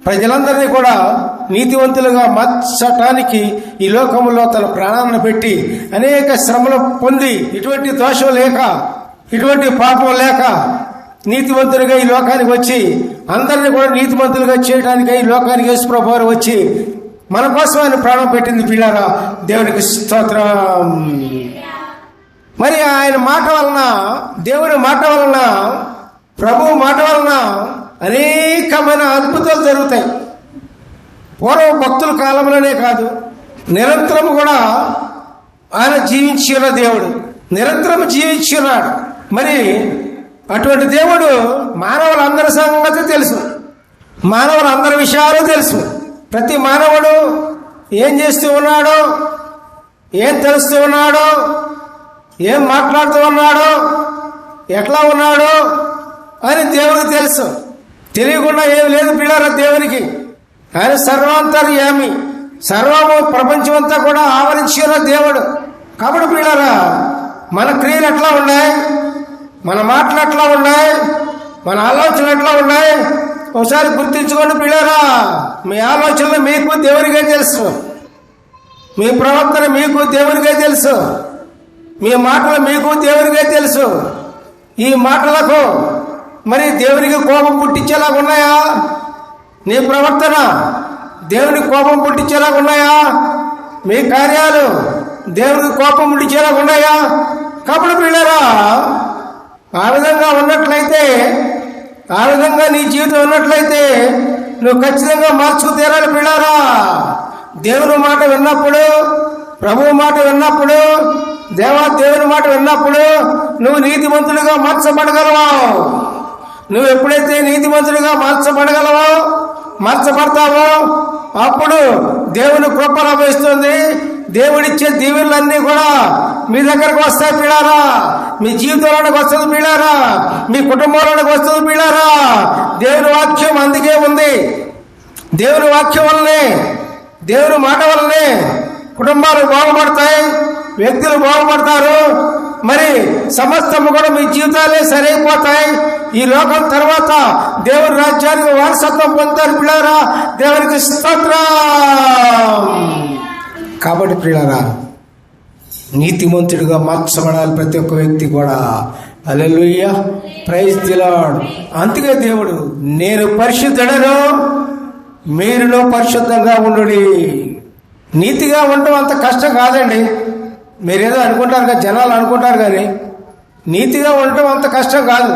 ప్రజలందరినీ కూడా నీతివంతులుగా మార్చటానికి ఈ లోకంలో తన ప్రాణాలను పెట్టి అనేక శ్రమలు పొంది ఇటువంటి దోషం లేక ఇటువంటి పాపం లేక నీతివంతులుగా ఈ లోకానికి వచ్చి అందరినీ కూడా నీతివంతులుగా చేయడానికి ఈ లోకానికి యేసుప్రభువు వారు వచ్చి మన కోసం ఆయన ప్రాణం పెట్టింది పిల్లారా. దేవునికి స్తోత్రం. మరి ఆయన మాట వలన, దేవుని మాట వలన, ప్రభువు మాట వలన అనేకమైన అద్భుతాలు జరుగుతాయి. పూర్వ భక్తుల కాలంలోనే కాదు, నిరంతరం కూడా ఆయన జీవించిన దేవుడు, నిరంతరం జీవించున్నాడు. మరి అటువంటి దేవుడు మానవులందరి సంగతి తెలుసు, మానవులందరి విషయాలు తెలుసు. ప్రతి మానవుడు ఏం చేస్తూ ఉన్నాడో, ఏం తెలుస్తూ ఉన్నాడో, ఏం మాట్లాడుతూ ఉన్నాడో, ఎట్లా ఉన్నాడో అని దేవుడికి తెలుసు. తెలియకుండా ఏమి లేదు పిల్లల దేవునికి. ఆయన సర్వాంతర్యామి, సర్వము ప్రపంచమంతా కూడా ఆవరించిన దేవుడు. కాబట్టి పిల్లరా, మన క్రియలు ఎట్లా ఉన్నాయి, మన మాటలు ఎట్లా ఉన్నాయి, మన ఆలోచనలు ఎట్లా ఉన్నాయి ఒకసారి గుర్తించుకోండి పిల్లరా. మీ ఆలోచనలు మీకు దేవునికే తెలుసు, మీ ప్రవర్తన మీకు దేవునికే తెలుసు, మీ మాటలు మీకు దేవునికే తెలుసు. ఈ మాటలకు మరి దేవునికి కోపం పుట్టించేలాగా ఉన్నాయా? నీ ప్రవర్తన దేవునికి కోపం పుట్టించేలాగా ఉన్నాయా? మీ కార్యాలు దేవునికి కోపం పుట్టించేలాగా ఉన్నాయా? కాబట్టి పిల్లరా, ఆ విధంగా ఉన్నట్లయితే, ఆ విధంగా నీ జీవితం ఉన్నట్లయితే నువ్వు ఖచ్చితంగా మార్చుకు తీరాలి పిల్లారా. దేవుని మాట విన్నప్పుడు, ప్రభువు మాట విన్నప్పుడు, దేవుని మాట విన్నప్పుడు నువ్వు నీతిమంతుడిగా మార్చబడగలవా? నువ్వు ఎప్పుడైతే నీతిమంతుడిగా మార్చబడతావో అప్పుడు దేవుని కృప లభిస్తుంది. దేవుడిచ్చే దీవెనలన్నీ కూడా మీ దగ్గరకు వస్తాయి పిల్లారా. మీ జీవితంలోనికి వస్తుంది పిల్లారా, మీ కుటుంబంలోనికి వస్తుంది పిల్లారా. దేవుని వాక్యం అందుకే ఉంది. దేవుని వాక్యం వల్లనే, దేవుని మాట వల్లనే కుటుంబాలు బాగుపడతాయి, వ్యక్తులు బాగుపడతారు. మరి సమస్తము కూడా మీ జీవితాలే సరైపోతాయి. ఈ లోకం తర్వాత దేవుని రాజ్యానికి వారసత్వం పొందుతారు పిల్లారా. దేవునికి స్తోత్రం. కాబట్టి ప్రియులారా, నీతిమంతుడిగా మార్చబడాలి ప్రతి ఒక్క వ్యక్తి కూడా. హల్లెలూయా, ప్రైజ్ ది లార్డ్. అందుకే దేవుడు, నేను పరిశుద్ధుడను, మీరులో పరిశుద్ధంగా ఉండుడి. నీతిగా ఉండడం అంత కష్టం కాదండి. మీరేదో అనుకుంటారు కదా, జనాలు అనుకుంటారు కానీ నీతిగా ఉండటం అంత కష్టం కాదు.